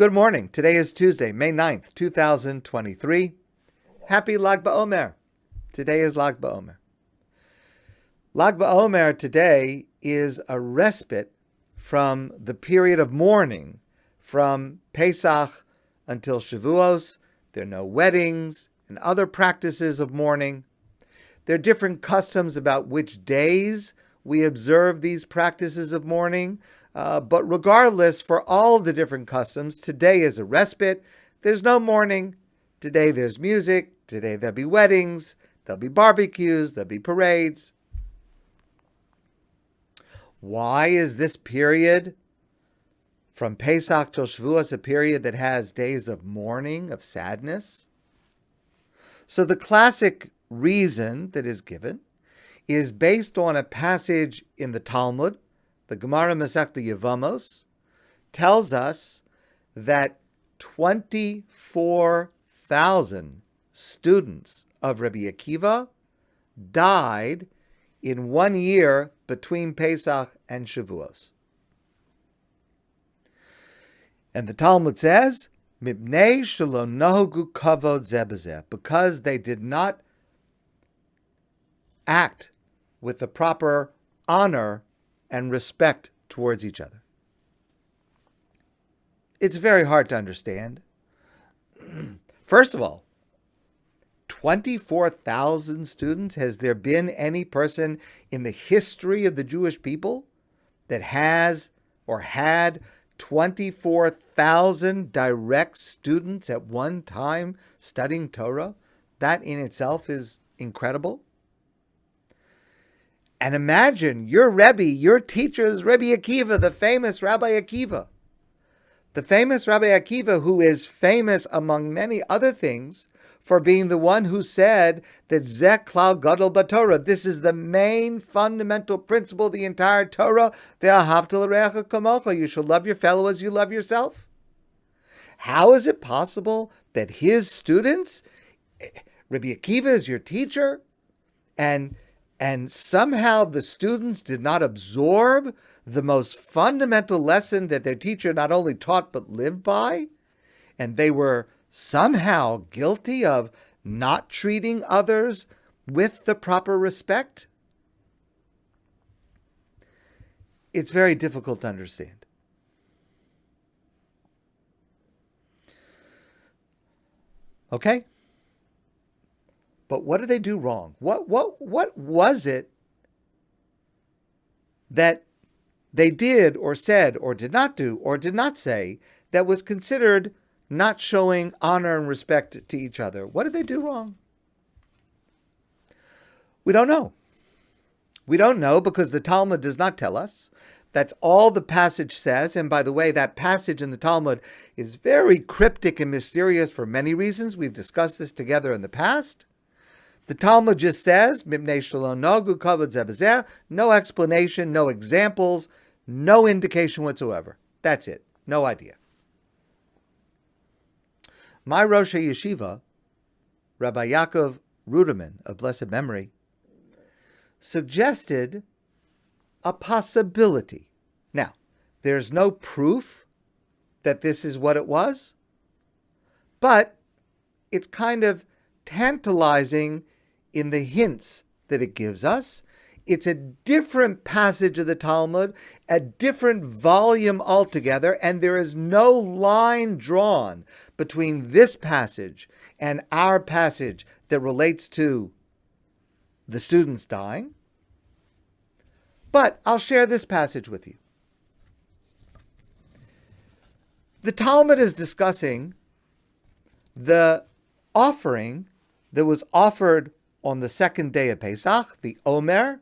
Good morning. Today is Tuesday, May 9th, 2023. Happy Lag BaOmer. Today is Lag BaOmer. Lag BaOmer today is a respite from the period of mourning, from Pesach until Shavuos. There are no weddings and other practices of mourning. There are different customs about which days we observe these practices of mourning. But regardless, for all the different customs, today is a respite. There's no mourning. Today there's music. Today there'll be weddings. There'll be barbecues. There'll be parades. Why is this period from Pesach till Shavuos a period that has days of mourning, of sadness? So the classic reason that is given is based on a passage in the Talmud. The Gemara Masechta Yevamos tells us that 24,000 students of Rabbi Akiva died in 1 year between Pesach and Shavuos. And the Talmud says, Mipnei shelo nohogu kavod zeh b'zeh, because they did not act with the proper honor and respect towards each other. It's very hard to understand. First of all, 24,000 students. Has there been any person in the history of the Jewish people that has or had 24,000 direct students at one time studying Torah? That in itself is incredible. And imagine your Rebbe, your teacher is Rabbi Akiva, the famous Rabbi Akiva. The famous Rabbi Akiva, who is famous among many other things for being the one who said that Zeh Klal Gadol B'Torah, this is the main fundamental principle of the entire Torah, Ve'ahavta l'reacha kamocha, you shall love your fellow as you love yourself. How is it possible that his students, Rabbi Akiva is your teacher, and somehow the students did not absorb the most fundamental lesson that their teacher not only taught but lived by? And they were somehow guilty of not treating others with the proper respect? It's very difficult to understand. Okay? But what did they do wrong? What was it that they did or said or did not do or did not say that was considered not showing honor and respect to each other? What did they do wrong? We don't know. We don't know because the Talmud does not tell us. That's all the passage says. And by the way, that passage in the Talmud is very cryptic and mysterious for many reasons. We've discussed this together in the past. The Talmud just says, Mipnei shelo nohogu kavod zeh b'zeh, no explanation, no examples, no indication whatsoever. That's it. No idea. My Rosh HaYeshiva, Rabbi Yaakov Ruderman of blessed memory, suggested a possibility. Now, there's no proof that this is what it was, but it's kind of tantalizing in the hints that it gives us. It's a different passage of the Talmud, a different volume altogether, and there is no line drawn between this passage and our passage that relates to the students dying. But I'll share this passage with you. The Talmud is discussing the offering that was offered on the second day of Pesach, the Omer,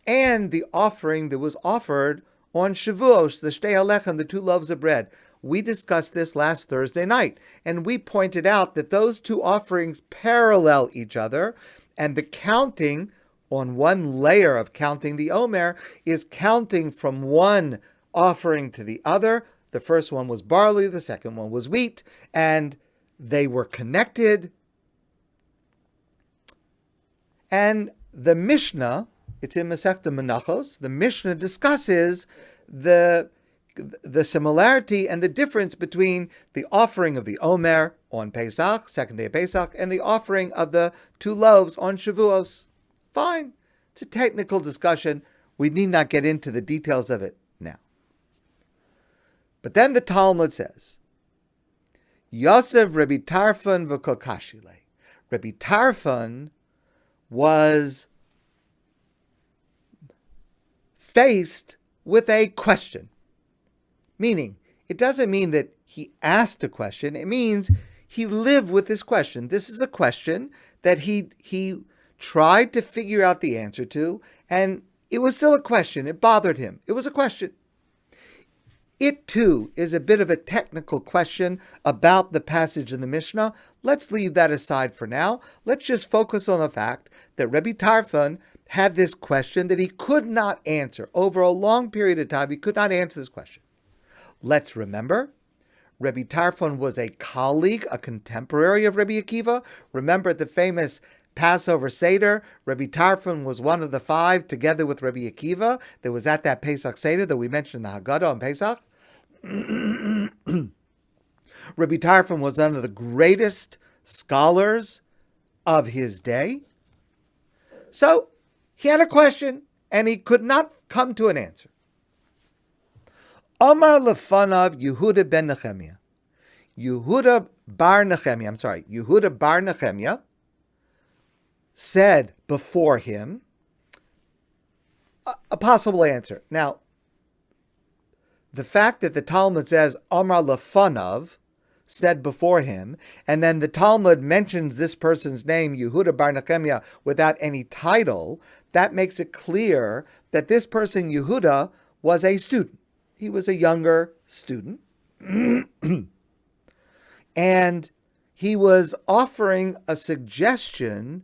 and the offering that was offered on Shavuos, the Shtei HaLechem, the two loaves of bread. We discussed this last Thursday night, and we pointed out that those two offerings parallel each other, and the counting on one layer of counting the Omer is counting from one offering to the other. The first one was barley, the second one was wheat, and they were connected. And the Mishnah, it's in Masechta Menachos, the Mishnah discusses the the similarity and the difference between the offering of the Omer on Pesach, second day of Pesach, and the offering of the 2 loaves on Shavuos. Fine. It's a technical discussion. We need not get into the details of it now. But then the Talmud says, Yosef Rabbi Tarfon v'kokashile. Rabbi Tarfon was faced with a question. Meaning, it doesn't mean that he asked a question. It means he lived with this question. This is a question that he tried to figure out the answer to, and it was still a question. It bothered him. It was a question. It, too, is a bit of a technical question about the passage in the Mishnah. Let's leave that aside for now. Let's just focus on the fact that Rabbi Tarfon had this question that he could not answer. Over a long period of time, he could not answer this question. Let's remember, Rabbi Tarfon was a colleague, a contemporary of Rabbi Akiva. Remember the famous Passover Seder. Rabbi Tarfon was one of the 5, together with Rabbi Akiva, that was at that Pesach Seder that we mentioned in the Haggadah on Pesach. Rabbi Tarfon was one of the greatest scholars of his day. So he had a question, and he could not come to an answer. Omar lefanav Yehuda ben Nehemiah. Yehuda bar Nehemiah said before him a possible answer. Now, the fact that the Talmud says Omar lefanav, said before him, and then the Talmud mentions this person's name, Yehuda bar Nehemiah, without any title, that makes it clear that this person, Yehuda, was a student. He was a younger student. And he was offering a suggestion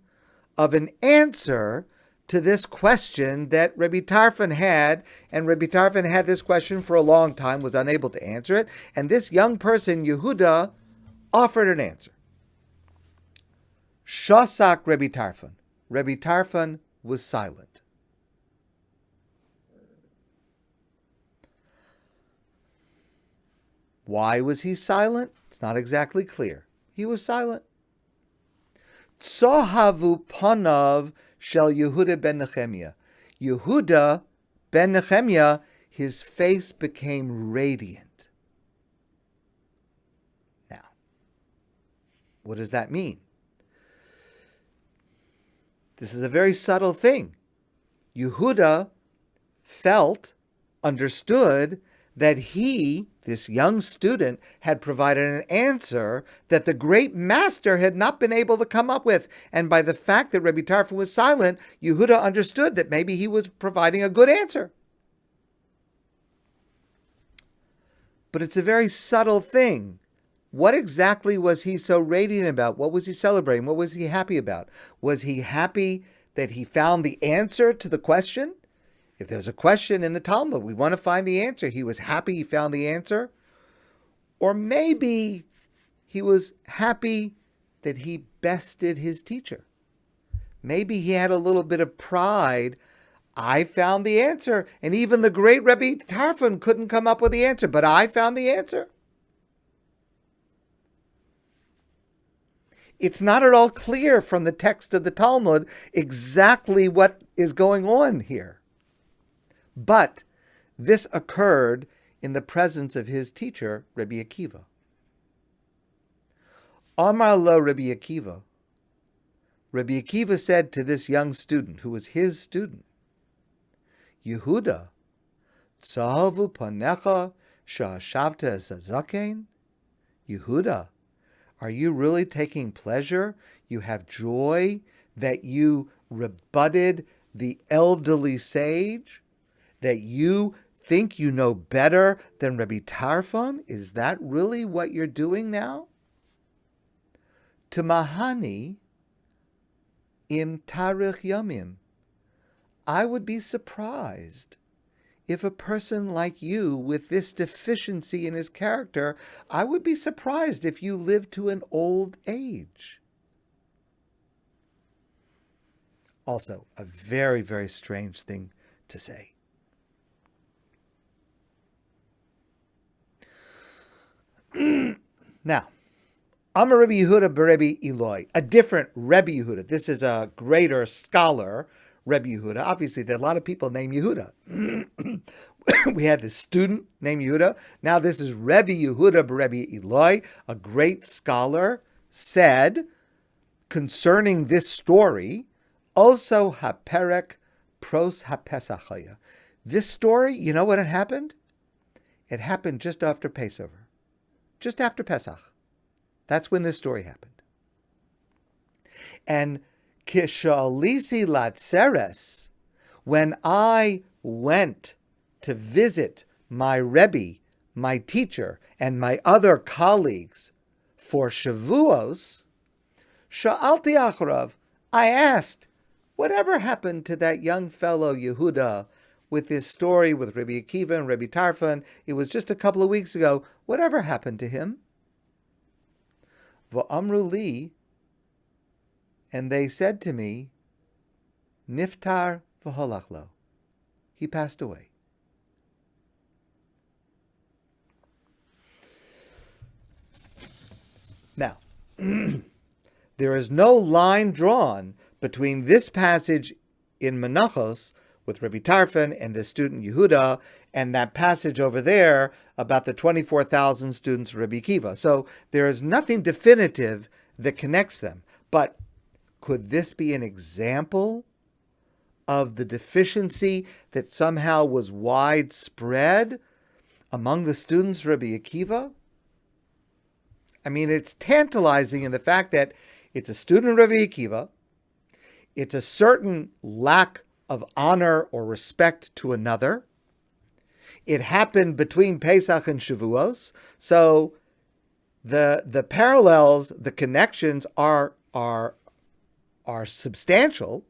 of an answer to this question that Rabbi Tarfon had, and Rabbi Tarfon had this question for a long time, was unable to answer it, and this young person, Yehuda, offered an answer. Shosak Rabbi Tarfon. Rabbi Tarfon was silent. Why was he silent? It's not exactly clear. He was silent. Tzohavu panav shel Yehuda ben Nehemiah. Yehuda ben Nehemiah, his face became radiant. Now, what does that mean? This is a very subtle thing. Yehuda felt, understood, that he, this young student, had provided an answer that the great master had not been able to come up with. And by the fact that Rabbi Tarfon was silent, Yehuda understood that maybe he was providing a good answer. But it's a very subtle thing. What exactly was he so radiant about? What was he celebrating? What was he happy about? Was he happy that he found the answer to the question? If there's a question in the Talmud, we want to find the answer. He was happy he found the answer. Or maybe he was happy that he bested his teacher. Maybe he had a little bit of pride. I found the answer. And even the great Rabbi Tarfon couldn't come up with the answer, but I found the answer. It's not at all clear from the text of the Talmud exactly what is going on here. But this occurred in the presence of his teacher, Rabbi Akiva. Amar lo Rabbi Akiva. Rabbi Akiva said to this young student, who was his student, Yehuda, tzahavu panecha sha'ashavta es hazaken? Yehuda, are you really taking pleasure? You have joy that you rebutted the elderly sage? That you think you know better than Rabbi Tarfon? Is that really what you're doing now? Tamahani im tarich yomim. I would be surprised if a person like you, with this deficiency in his character, I would be surprised if you lived to an old age. Also, a very, very strange thing to say. Now, Amar Rabbi Yehuda b'Rebbe Eloi, a different Rebbe Yehuda. This is a greater scholar, Rebbe Yehuda. Obviously, there are a lot of people named Yehuda. We had this student named Yehuda. Now this is Rebbe Yehuda b'Rebbe Eloi, a great scholar, said concerning this story, also haperek pros hapesachaya. This story, you know when it happened? It happened just after Passover, just after Pesach. That's when this story happened. And kishalisi latzeres, when I went to visit my Rebbe, my teacher, and my other colleagues for Shavuos, sha'alti acharav, I asked, whatever happened to that young fellow Yehuda with his story with Rabbi Akiva and Rabbi Tarfon? It was just a couple of weeks ago. Whatever happened to him? V'amru li, and they said to me, niftar v'holach lo. He passed away. Now, there is no line drawn between this passage in Menachos with Rabbi Tarfon and the student Yehuda and that passage over there about the 24,000 students of Rabbi Akiva. So there is nothing definitive that connects them. But could this be an example of the deficiency that somehow was widespread among the students of Rabbi Akiva? I mean, it's tantalizing in the fact that it's a student of Rabbi Akiva, it's a certain lack of honor or respect to another. It happened between Pesach and Shavuos, so the parallels, the connections are substantial.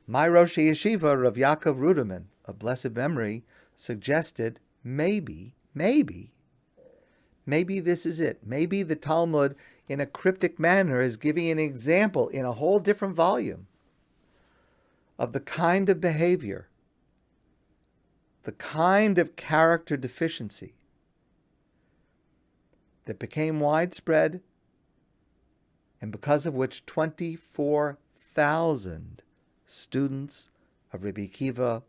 My Rosh HaYeshiva, Rav Yaakov Ruderman, of blessed memory, suggested maybe this is it. Maybe the Talmud, in a cryptic manner, is giving an example in a whole different volume of the kind of behavior, the kind of character deficiency that became widespread and because of which 24,000 students of Rabbi Akiva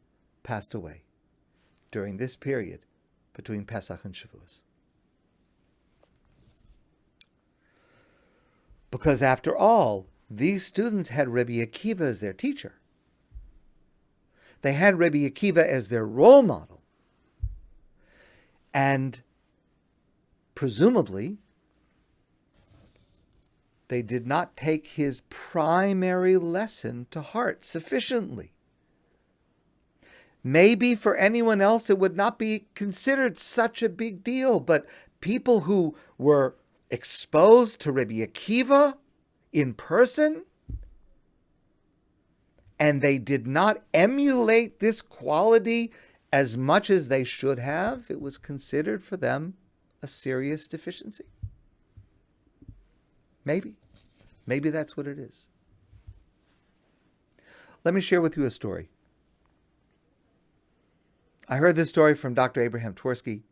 passed away during this period between Pesach and Shavuos. Because after all, these students had Rabbi Akiva as their teacher. They had Rabbi Akiva as their role model. And presumably, they did not take his primary lesson to heart sufficiently. Maybe for anyone else it would not be considered such a big deal, but people who were exposed to Rabbi Akiva in person, and they did not emulate this quality as much as they should have, it was considered for them a serious deficiency. Maybe that's what it is. Let me share with you a story. I heard this story from Dr. Abraham Twerski.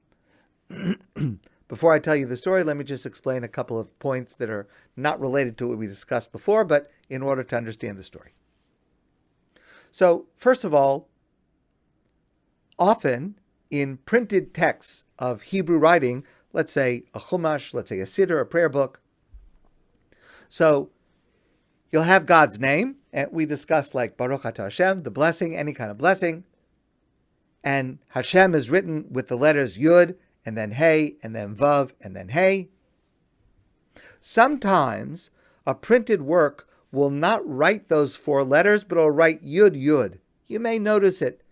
Before I tell you the story, let me just explain a couple of points that are not related to what we discussed before, but in order to understand the story. So, first of all, often in printed texts of Hebrew writing, let's say a chumash, let's say a siddur, a prayer book, so you'll have God's name, and we discussed like Baruch Atah Hashem, the blessing, any kind of blessing, and Hashem is written with the letters Yud, and then Hey, and then Vav, and then Hey. Sometimes a printed work will not write those four letters, but it'll write Yud, Yud. You may notice it.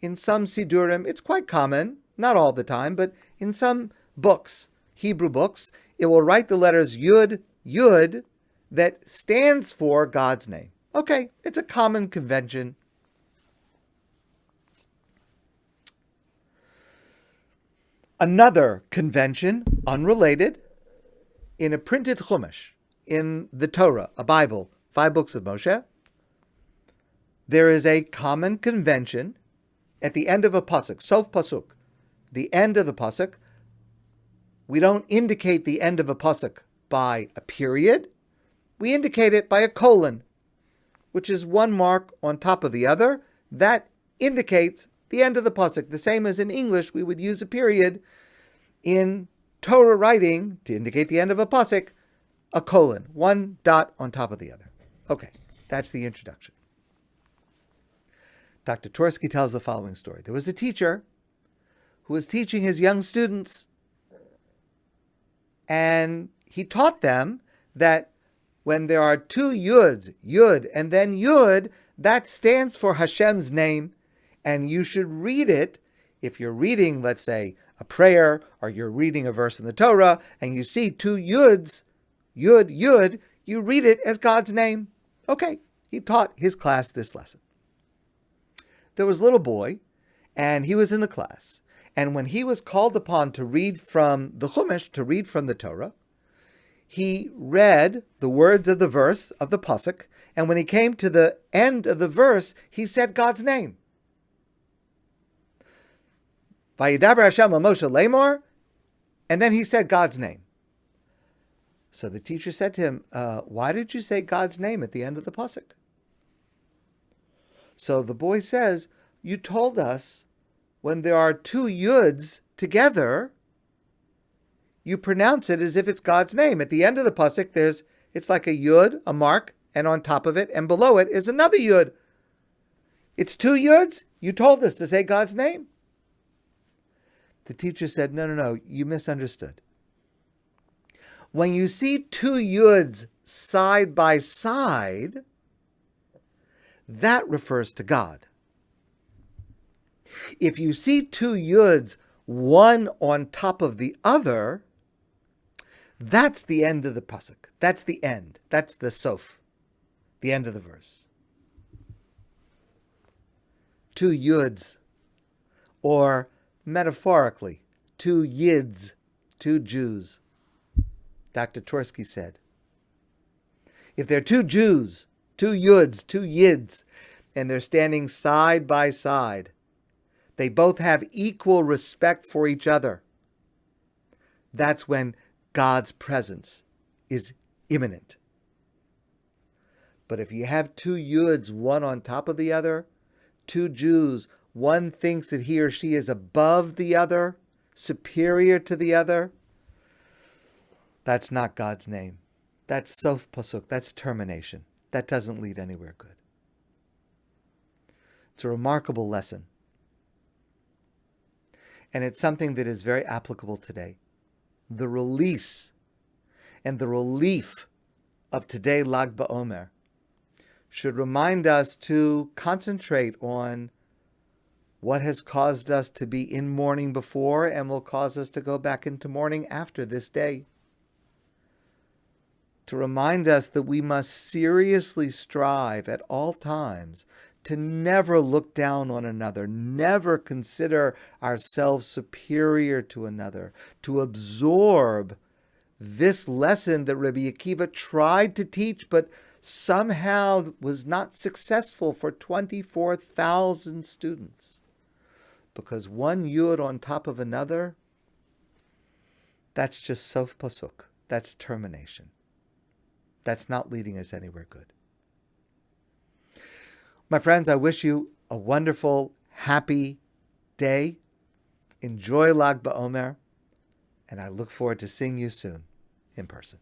In some Sidurim, it's quite common, not all the time, but in some books, Hebrew books, it will write the letters Yud, Yud, that stands for God's name. Okay, it's a common convention. Another convention, unrelated, in a printed chumash, in the Torah, a Bible, 5 books of Moshe, there is a common convention at the end of a pasuk, sof pasuk, the end of the pasuk, We don't indicate the end of a pasuk by a period. We indicate it by a colon, which is one mark on top of the other. That indicates the end of the pasuk. The same as in English, we would use a period. In Torah writing, to indicate the end of a pasuk, a colon, one dot on top of the other. Okay, that's the introduction. Dr. Twerski tells the following story. There was a teacher who was teaching his young students, and he taught them that when there are two yuds, yud and then yud, that stands for Hashem's name, and you should read it. If you're reading, let's say, a prayer, or you're reading a verse in the Torah, and you see two yuds, yud, yud, you read it as God's name. Okay, he taught his class this lesson. There was a little boy, and he was in the class, and when he was called upon to read from the Chumash, to read from the Torah, he read the words of the verse of the pasuk, and when he came to the end of the verse, he said God's name. Vayidaber Hashem el Moshe lemor, and then he said God's name. So the teacher said to him, why did you say God's name at the end of the pasuk? So the boy says, you told us when there are two yuds together, you pronounce it as if it's God's name. At the end of the pasuk, it's like a yud, a mark, and on top of it and below it is another yud. It's two yuds. You told us to say God's name. The teacher said, no, you misunderstood. When you see two yuds side by side, that refers to God. If you see two yuds, one on top of the other, that's the end of the pasuk. That's the end. That's the sof, the end of the verse. Two yuds, or metaphorically, two yids, two Jews. Dr. Twerski said, if there are two Jews, two yuds, two yids, and they're standing side by side, they both have equal respect for each other. That's when God's presence is imminent. But if you have two yuds, one on top of the other, two Jews, one thinks that he or she is above the other, superior to the other, that's not God's name. That's sof pasuk, that's termination. That doesn't lead anywhere good. It's a remarkable lesson. And it's something that is very applicable today. The release and the relief of today, Lag BaOmer, should remind us to concentrate on what has caused us to be in mourning before and will cause us to go back into mourning after this day. To remind us that we must seriously strive at all times to never look down on another, never consider ourselves superior to another, to absorb this lesson that Rabbi Akiva tried to teach, but somehow was not successful for 24,000 students. Because one yud on top of another, that's just sof pasuk. That's termination. That's not leading us anywhere good. My friends, I wish you a wonderful, happy day. Enjoy Lag BaOmer, and I look forward to seeing you soon in person.